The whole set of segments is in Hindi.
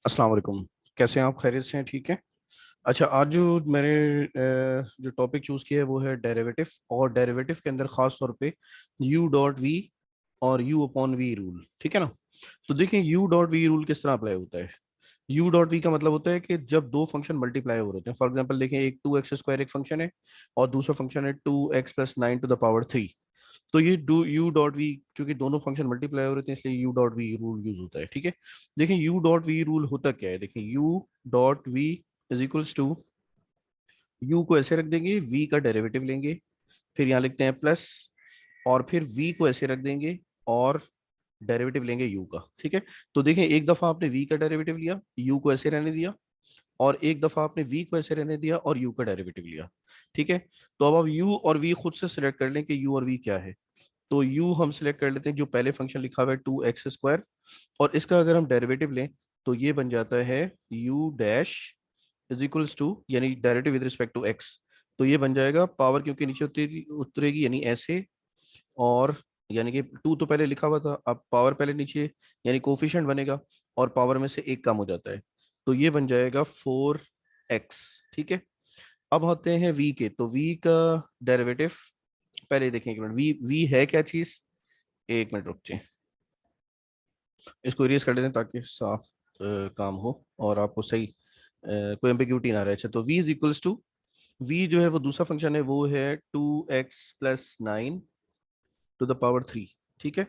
अस्सलाम वालेकुम। कैसे हैं आप? खैरियत से हैं? ठीक है। अच्छा, आज जो मैंने जो टॉपिक चूज़ किया है वो है डेरिवेटिव, और डेरिवेटिव के अंदर ख़ास तौर पे u डॉट वी और u अपॉन वी रूल। ठीक है ना? तो देखिए u डॉट वी रूल किस तरह अप्लाई होता है। u डॉट वी का मतलब होता है कि जब दो फंक्शन मल्टीप्लाई हो रहे हैं, फॉर एग्जांपल देखें, एक 2x² एक फंक्शन है और दूसरा फंक्शन है 2x+9 टू द पावर 3। तो ये डू यू डॉट वी, क्योंकि दोनों फंक्शन मल्टीप्लाई हो रहे थे इसलिए U dot V rule use होता है। ठीक है। देखिए यू डॉट वी रूल होता क्या है। देखिए U dot V is equals to, U को ऐसे रख देंगे, वी का डेरिवेटिव लेंगे, फिर यहाँ लिखते हैं प्लस, और फिर वी को ऐसे रख देंगे और डेरिवेटिव लेंगे यू का। ठीक है। तो देखिए एक दफा आपने वी का डेरिवेटिव लिया, यू को ऐसे रहने दिया, और एक दफा आपने वी को ऐसे रहने दिया और यू का डेरिवेटिव लिया। ठीक है। तो अब आप यू और वी खुद से सिलेक्ट कर लें कि यू और वी क्या है। तो u हम सिलेक्ट कर लेते हैं जो पहले फंक्शन लिखा हुआ है 2x², और इसका अगर हम डेरिवेटिव लें तो ये बन जाता है u dash is equals to, यानी derivative with respect to x। तो ये बन जाएगा पावर, क्योंकि नीचे उतरेगी उतरेगी यानी ऐसे, और यानी कि टू तो पहले लिखा हुआ था, अब पावर पहले नीचे यानी कोफिशिएंट बनेगा, और पावर में से एक कम हो जाता है। तो ये बन जाएगा 4x। ठीक है। अब होते हैं v के, तो v का डेरिवेटिव पहले देखें। एक मिनट, वी वी है क्या चीज? एक मिनट रुक जाए, इसको इरेज कर लेते हैं ताकि साफ काम हो और आपको सही कोई एम्बिग्यूटी ना रहे। अच्छा, तो v is equals to, v जो है वो दूसरा फंक्शन है, वो है 2x+9 टू द पावर 3। ठीक है।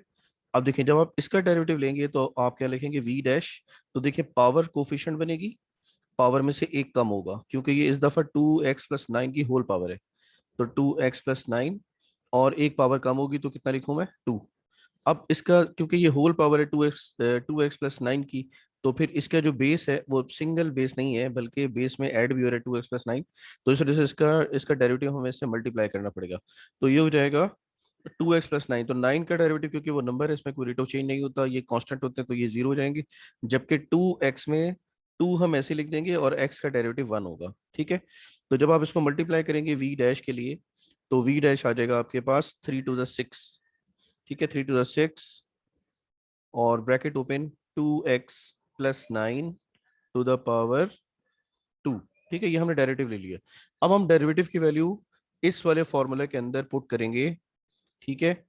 अब देखिए जब आप इसका डेरिवेटिव लेंगे तो आप क्या लिखेंगे, v डैश। तो देखिए पावर कोफिशिएंट बनेगी, पावर में से एक कम होगा, क्योंकि ये इस दफा 2x+9 की होल पावर है। तो 2x+9, और एक पावर कम होगी तो कितना लिखूं मैं, 2। अब इसका क्योंकि ये होल पावर है 2x+9 की, तो फिर इसका जो बेस है वो सिंगल बेस नहीं है, बल्कि बेस में ऐड भी हो रहा है 2x+9। तो इस वजह से इसका इसका डेरिवेटिव हमें इससे मल्टीप्लाई करना पड़ेगा। तो ये हो जाएगा 2x+9। तो 9 का डेरिवेटिव, क्योंकि वो नंबर है इसमें कोई रेट ऑफ चेंज नहीं होता, ये कांस्टेंट होते हैं, तो ये जीरो हो जाएंगे। जबकि 2x में 2 हम ऐसे लिख देंगे और x का डेरिवेटिव 1 होगा। ठीक है। तो जब आप इसको मल्टीप्लाई करेंगे v डैश के लिए, तो v डैश आ जाएगा आपके पास 3 टू द 6। ठीक है, 3 टू द 6, और bracket open, 2x+9 to the power 2। ठीक है, ये हमने डेरिवेटिव ले लिया। अब हम डेरिवेटिव की वैल्यू इस वाले फॉर्मूले के अंदर पुट करेंगे। ठीक है।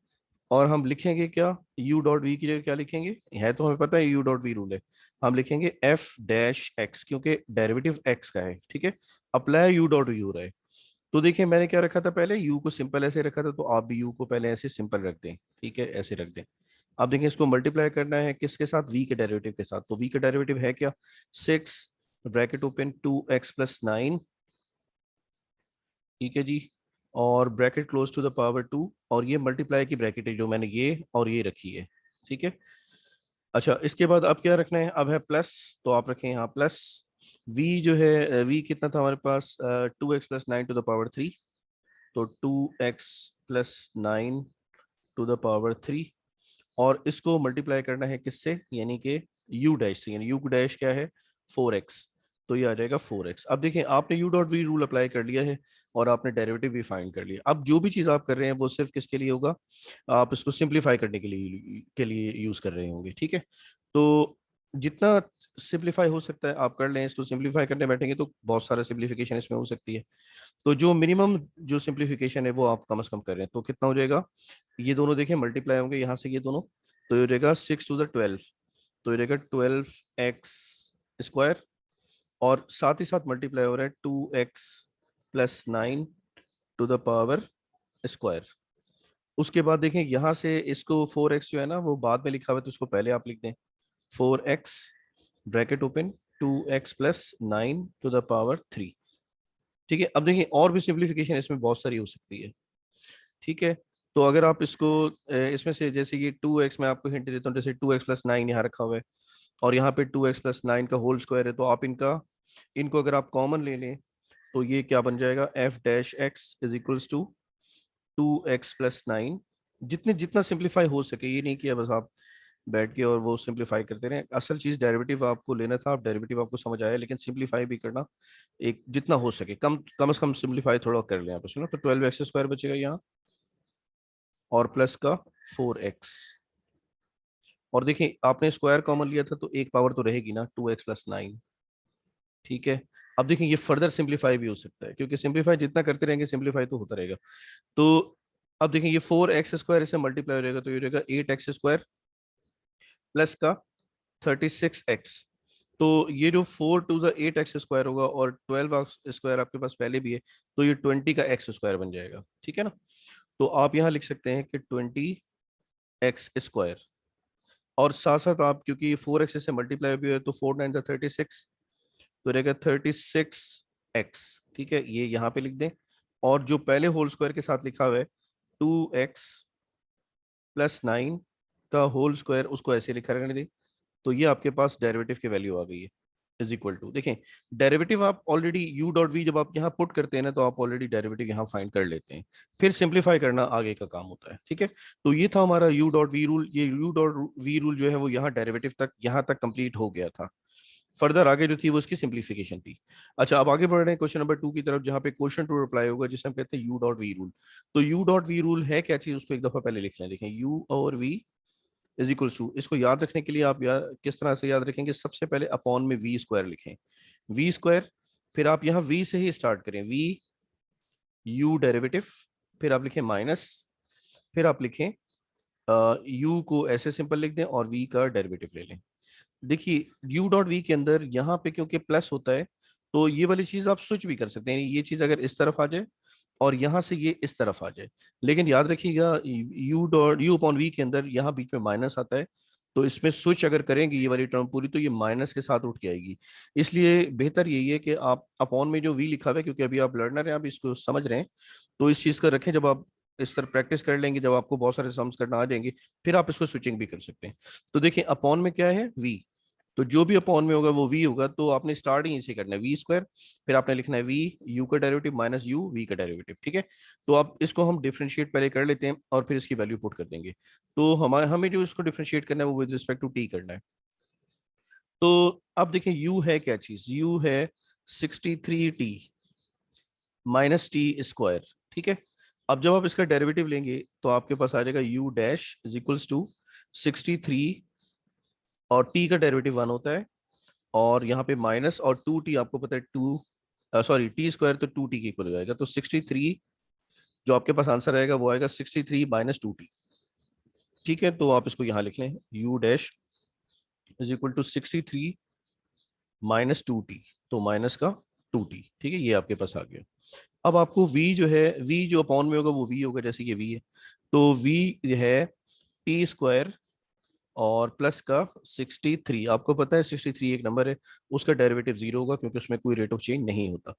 और हम लिखेंगे क्या, u डॉट वी की जगह क्या लिखेंगे, है तो हमें पता है u डॉट वी रूल है, हम लिखेंगे f डैश x, क्योंकि डेरिवेटिव x का है। ठीक है। अप्लाई u डॉट वी हो रहा है। तो देखिए मैंने क्या रखा था पहले, u को सिंपल ऐसे रखा था, तो आप भी u को पहले ऐसे सिंपल रख दें। ठीक है, ऐसे रख दें। अब देखिए इसको मल्टीप्लाई करना है किसके साथ, v के डेरिवेटिव के साथ। तो v का डेरिवेटिव है क्या, 6, ब्रैकेट ओपन, 2x+9। ठीक है जी। और bracket close to the power 2, और ये मल्टीप्लाई की ब्रैकेट है जो मैंने ये और ये रखी है। ठीक है। अच्छा, इसके बाद अब क्या रखना है, अब है प्लस, तो आप रखें यहाँ प्लस। v जो है, v कितना था हमारे पास, 2x+9 टू द पावर 3। तो 2x+9 टू द पावर 3, और इसको मल्टीप्लाई करना है किससे, यानी कि u डैश से, यानी u डैश क्या है, 4x। तो ये आ जाएगा 4x। अब देखिए आपने u dot V rule apply कर लिया है, और आपने डेरिवेटिव भी फाइंड कर लिया। अब जो भी चीज़ आप कर रहे हैं वो सिर्फ किसके लिए होगा, आप इसको सिंप्लीफाई करने के लिए यूज कर रहे होंगे। ठीक है। तो जितना सिंप्लीफाई हो सकता है आप कर लें। इसको सिंप्लीफाई करने बैठेंगे तो बहुत सारा सिंप्लीफिकेशन इसमें हो सकती है। तो जो मिनिमम जो सिंप्लीफिकेशन है वो आप कम से कम कर रहे हैं, तो कितना हो जाएगा, ये दोनों देखें मल्टीप्लाई होंगे यहाँ से, ये दोनों। तो ये हो जाएगा 6 टू द 12। तो ये रहेगा 12x², और साथ ही साथ मल्टीप्लाई हो रहा है 2x+9 to the power square. उसके बाद देखें यहाँ से इसको 4x जो है ना वो बाद में लिखा हुआ है, तो उसको पहले आप लिख दें, 4x, bracket open, 2x+9 to the power 3। ठीक है। अब देखिए और भी सिंप्लीफिकेशन इसमें बहुत सारी हो सकती है। ठीक है। तो अगर आप इसको इसमें से, जैसे ये 2x, मैं आपको हिंट देता हूँ, जैसे 2x+9 यहाँ रखा हुआ है, और यहाँ पे 2x+9 का होल स्क्वायर है, तो आप इनको अगर आप कॉमन ले लें तो ये क्या बन जाएगा, f dash X is equals to 2x+9। जितने जितना सिंप्लीफाई हो सके, ये नहीं किया बस आप बैठ के और वो सिंप्लीफाई करते रहे। असल चीज डेरिवेटिव आपको लेना था, आप डेरिवेटिव आपको समझ आया, लेकिन सिंप्लीफाई भी करना, एक जितना हो सके कम से कम सिंप्लीफाई थोड़ा कर लें आप इसमें। तो 12x² बचेगा यहाँ, और प्लस का 4x। और देखिए आपने स्क्वायर कॉमन लिया था तो एक पावर तो रहेगी ना, 2x+9। ठीक है, अब देखिए ये फर्दर सिंप्लीफाई भी हो सकता है, क्योंकि सिंप्लीफाई जितना करते रहेंगे सिंप्लीफाई तो होता रहेगा। तो अब देखिए ये 4x² इससे मल्टीप्लाई हो जाएगा, तो ये हो जाएगा 8x² प्लस का 36x। तो ये जो 4 टू द 8x² होगा, और 12 आपके पास पहले भी है, तो ये 20 का x² बन जाएगा। ठीक है ना, तो आप यहाँ लिख सकते हैं कि 20x²। और साथ साथ आप, क्योंकि 4x से मल्टीप्लाई भी है, तो 4 9 36, तो रहेगा 36x। ठीक है, ये यहाँ पे लिख दें। और जो पहले होल स्क्वायर के साथ लिखा हुआ है 2x+9 का होल स्क्वायर, उसको ऐसे लिखा रहने दें। तो ये आपके पास डेरिवेटिव की वैल्यू आ गई है, इज इक्वल टू, देखें डेरिवेटिव आप ऑलरेडी यू डॉट वी जब आप यहाँ पुट करते हैं ना, तो आप ऑलरेडी डेरिवेटिव यहाँ फाइंड कर लेते हैं, फिर सिंप्लीफाई करना आगे का काम होता है। ठीक है, तो ये था हमारा यू डॉट वी रूल। ये यू डॉट वी रूल जो है वो यहाँ डेरिवेटिव तक, यहाँ तक कंप्लीट हो गया था। फर्दर आगे जो थी वो उसकी सिंप्लीफिकेशन थी। अच्छा, अब आगे बढ़ रहे हैं क्वेश्चन नंबर 2 की तरफ, जहाँ पे क्वेश्चन टू अप्लाई होगा, जिसे हम कहते हैं यू डॉट वी रूल। तो यू डॉट वी रूल है क्या चीज, उसको एक दफा पहले लिख लें। देखें, यू और वी इज इक्वल टू, इसको याद रखने के लिए आप किस तरह से याद रखेंगे, सबसे पहले अपॉन में वी स्क्वायर लिखें, वी स्क्वायर। फिर आप यहाँ वी से ही स्टार्ट करें, वी यू डेरिवेटिव, फिर आप लिखें माइनस, फिर आप लिखें यू को ऐसे सिंपल लिख दें और वी का डेरिवेटिव ले लें। देखिए यू डॉट वी के अंदर यहाँ पे क्योंकि प्लस होता है, तो ये वाली चीज आप स्विच भी कर सकते हैं, ये चीज अगर इस तरफ आ जाए और यहाँ से ये इस तरफ आ जाए। लेकिन याद रखिएगा यू अपॉन वी के अंदर यहाँ बीच में माइनस आता है, तो इसमें स्विच अगर करेंगे ये वाली टर्म पूरी, तो ये माइनस के साथ उठ के आएगी। इसलिए बेहतर यही है कि आप अपॉन में जो वी लिखा हुआ है, क्योंकि अभी आप लर्नर हैं, आप इसको समझ रहे हैं, तो इस चीज का रखें। जब आप इस तरह प्रैक्टिस कर लेंगे, जब आपको बहुत सारे सम्स करना आ जाएंगे, फिर आप इसको स्विचिंग भी कर सकते हैं। तो देखिए अपॉन में क्या है, वी, तो जो भी अपॉन में होगा वो वी होगा, तो आपने स्टार्टिंग इसे करना है वी स्क्वायर, फिर आपने लिखना है वी यू का डेरिवेटिव माइनस यू वी का डेरिवेटिव। ठीक है, तो आप इसको हम डिफरेंशिएट पहले कर लेते हैं और फिर इसकी वैल्यू पुट कर देंगे। तो हमें जो इसको डिफरेंशिएट करना है वो विद रिस्पेक्ट टू टी करना है। तो अब देखें यू है क्या चीज, यू है 63t माइनस टी स्क्वायर। ठीक है, अब जब आप इसका डेरिवेटिव लेंगे तो आपके पास आ जाएगा U dash is equals to 63, और टी का डेरिवेटिव 1 होता है, और यहाँ पे माइनस, और 2t आपको पता है 2, सॉरी टी स्क्वायर, तो 2t के इक्वल हो जाएगा। तो 63, जो आपके पास आंसर आएगा वो आएगा 63 माइनस 2t। ठीक है, तो आप इसको यहाँ लिख लें, u dash is equal to 63 minus 2t, तो माइनस का 2t। ठीक है, ये आपके पास आ गया। अब आपको v जो है, v जो अपॉन में होगा वो v होगा, जैसे कि v है, तो v जो है टी स्क्वायर और प्लस का 63। आपको पता है 63 एक नंबर है, उसका डेरिवेटिव 0 होगा, क्योंकि उसमें कोई रेट ऑफ चेंज नहीं होता,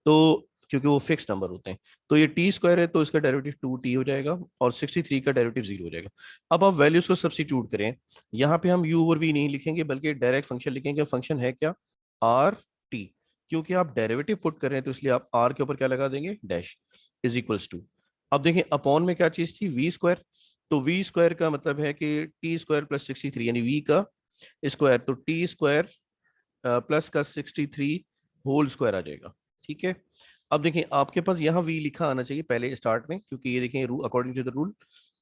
तो क्योंकि वो फिक्स नंबर होते हैं। तो ये टी स्क्वायर है, तो इसका डेरिवेटिव 2t हो जाएगा, और 63 का डेरिवेटिव 0 हो जाएगा। अब आप वैल्यूज को सब्स्टिट्यूट करें, यहाँ पे हम u और v नहीं लिखेंगे, बल्कि डायरेक्ट फंक्शन लिखेंगे। फंक्शन है क्या, आर टी, क्योंकि आप डेरिवेटिव पुट कर रहे हैं, तो इसलिए आप आर के ऊपर क्या लगा देंगे, डैश इज इक्वल्स टू। अब देखें अपॉन में क्या चीज थी, वी स्क्वायर, तो वी स्क्वायर का मतलब है कि टी स्क्वायर प्लस 63, यानी वी का स्क्वायर, तो टी स्क्वायर प्लस का 63 होल स्क्वायर आ जाएगा। ठीक है, अब देखें आपके पास यहाँ वी लिखा आना चाहिए पहले स्टार्ट में, क्योंकि ये देखें rule according to the rule,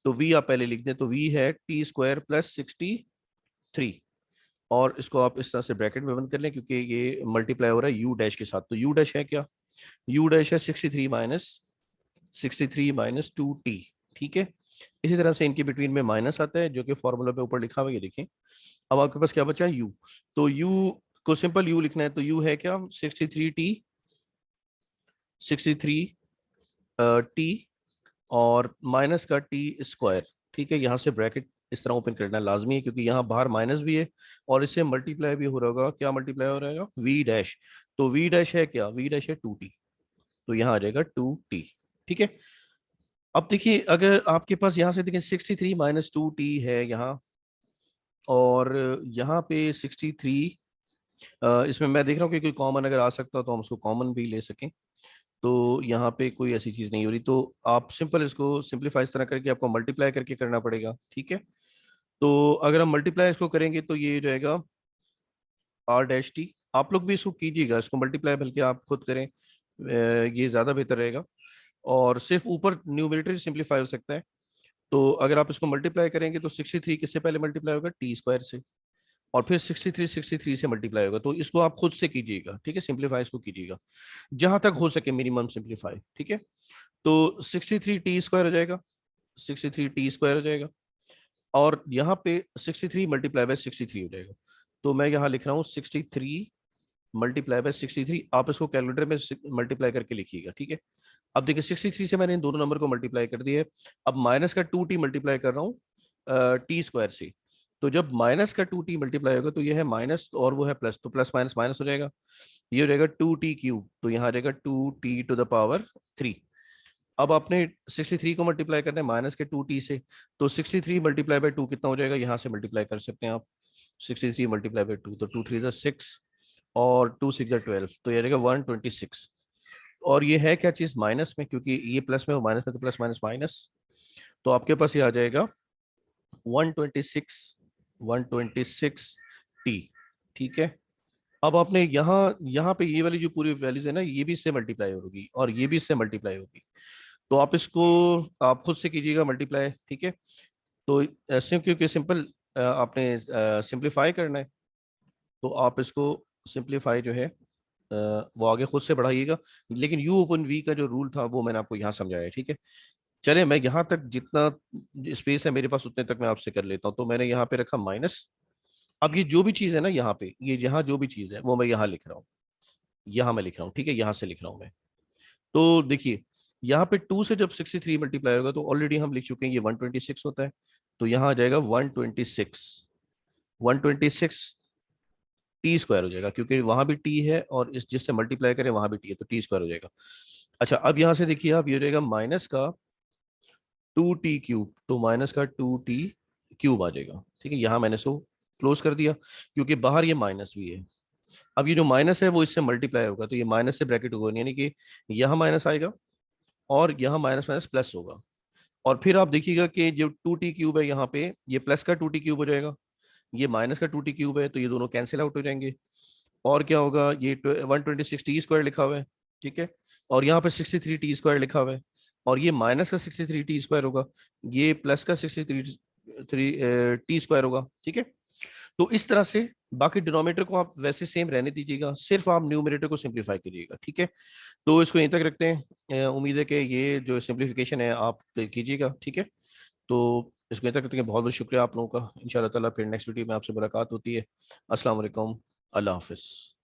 तो वी आप पहले लिख दें, तो वी है टी स्क्वायर प्लस 63, और इसको आप इस तरह से ब्रैकेट में बंद कर लें, क्योंकि ये मल्टीप्लाई हो रहा है यू डैश के साथ। तो यू डैश है क्या, यू डैश है 63 माइनस 2t। ठीक है, इसी तरह से इनके बिटवीन में माइनस आता है, जो कि फॉर्मूला पे ऊपर लिखा हुआ है, ये देखें। अब आपके पास क्या बचा है, u, तो u को सिंपल u लिखना है, तो u है क्या 63t और माइनस का टी स्क्वायर। ठीक है, यहाँ से ब्रैकेट इस तरह ओपन करना लाजमी है, क्योंकि यहाँ बाहर माइनस भी है और इससे मल्टीप्लाई भी हो रहा होगा। क्या मल्टीप्लाई हो रहेगा, v डैश, तो v डैश है क्या, v डैश है 2t, तो यहाँ आ जाएगा 2t। ठीक है, अब देखिए अगर आपके पास यहाँ से देखिए 63 माइनस 2t है यहाँ, और यहाँ पे 63, इसमें मैं देख रहा हूँ कि कोई कॉमन अगर आ सकता तो हम उसको कॉमन भी ले सकें। तो यहाँ पे कोई ऐसी चीज़ नहीं हो रही, तो आप सिंपल इसको सिंप्लीफाई इस तरह करके आपको मल्टीप्लाई करके करना पड़ेगा। ठीक है, तो अगर हम मल्टीप्लाई इसको करेंगे तो ये रहेगा आर डैश टी। आप लोग भी इसको कीजिएगा, इसको मल्टीप्लाई बल्कि आप खुद करें, ये ज़्यादा बेहतर रहेगा। और सिर्फ ऊपर न्यूमरेटर सिंप्लीफाई हो सकता है, तो अगर आप इसको मल्टीप्लाई करेंगे तो 63 किससे पहले मल्टीप्लाई होगा, टी स्क्वायर से, और फिर 63 से मल्टीप्लाई होगा। तो इसको आप खुद से कीजिएगा, ठीक है, सिंप्लीफाई इसको कीजिएगा जहां तक हो सके, मिनिमम सिंप्लीफाई, ठीक है। तो 63 टी स्क्वायर हो जाएगा, 63 टी स्क्वायर हो जाएगा, और यहाँ पे 63 × 63 हो जाएगा। तो मैं यहाँ लिख रहा हूँ 63 × 63। आप इसको कैलकुलेटर में मल्टीप्लाई करके लिखिएगा, ठीक है। अब देखिए 63 से मैंने इन दोनों नंबर को मल्टीप्लाई कर दिया है। अब माइनस का 2t मल्टीप्लाई कर रहा हूँ टी स्क्वायर से। तो जब माइनस का 2t मल्टीप्लाई होगा तो ये है माइनस और वो है प्लस, तो प्लस माइनस माइनस हो जाएगा, ये हो जाएगा 2t³ तो यहाँ आ जाएगा 2t⁻³ अब आपने 63 को मल्टीप्लाई करना है माइनस के 2t से, तो 63 × 2 कितना हो जाएगा, यहाँ से मल्टीप्लाई कर सकते हैं आप। 63 × 2 तो 2 3 6 और 2 6 12, तो ये रहेगा 126। और ये है क्या चीज, माइनस में, क्योंकि ये प्लस में और माइनस में, तो प्लस माइनस माइनस, तो आपके पास ये आ जाएगा 126 ठीक है। अब आपने यहाँ यहाँ पे ये वाली जो पूरी वैल्यूज है ना, ये भी इससे मल्टीप्लाई होगी और ये भी इससे मल्टीप्लाई होगी। तो आप इसको आप खुद से कीजिएगा मल्टीप्लाई, ठीक है। तो ऐसे क्योंकि सिंपल आपने सिंप्लीफाई करना है, तो आप इसको सिंप्लीफाई जो है वो आगे खुद से बढ़ाइएगा। लेकिन U/V का जो रूल था वो मैंने आपको यहाँ समझाया है, ठीक है। चले, मैं यहाँ तक जितना स्पेस है मेरे पास उतने तक मैं आपसे कर लेता हूँ। तो मैंने यहाँ पे रखा माइनस। अब ये जो भी चीज़ है ना यहाँ पे, ये यहाँ जो भी चीज़ है वो मैं यहाँ लिख रहा हूँ, यहाँ मैं लिख रहा हूँ, ठीक है, यहाँ से लिख रहा हूँ मैं। तो देखिए यहाँ पे 2 से जब 63 मल्टीप्लाई होगा तो ऑलरेडी हम लिख चुके हैं ये 126 होता है। तो यहाँ आ जाएगा 126 टी स्क्वायर हो जाएगा, क्योंकि वहां भी टी है और इस जिससे मल्टीप्लाई करें वहां भी टी है, तो टी स्क्वायर हो जाएगा। अच्छा, अब यहाँ से देखिए आप, ये हो जाएगा माइनस का 2t³, तो माइनस का 2t³ आ जाएगा, ठीक है। यहाँ मैंने इसको क्लोज कर दिया क्योंकि बाहर ये माइनस भी है। अब ये जो माइनस है वो इससे मल्टीप्लाई होगा, तो ये माइनस से ब्रैकेट होगा, यानी कि यहाँ माइनस आएगा और यहाँ माइनस माइनस प्लस होगा। और फिर आप देखिएगा कि जो 2t³ है यहाँ पे, ये प्लस का 2t³ हो जाएगा, ये माइनस का 2t³ है, तो ये दोनों कैंसिल आउट हो जाएंगे। और क्या होगा, ये 126 टी स्क्वायर लिखा हुआ है, ठीक है। और यहाँ पे 63 टी स्क्वायर लिखा हुआ है, और ये माइनस का 63 टी स्क्वायर होगा, ये प्लस का 63 टी स्क्वायर होगा, ठीक है। तो इस तरह से बाकी डिनोमिनेटर को आप वैसे सेम रहने दीजिएगा, सिर्फ आप न्यूमरेटर को सिंप्लीफाई कीजिएगा, ठीक है। तो इसको यहीं तक रखते हैं। उम्मीद है कि ये जो सिंप्लीफिकेशन है आप कीजिएगा, ठीक है। तो इसको यहीं तक रखते हैं। बहुत बहुत शुक्रिया आप लोगों का। इंशाल्लाह ताला फिर नेक्स्ट वीडियो में आपसे मुलाकात होती है। अस्सलाम वालेकुम, अल्लाह हाफिज़।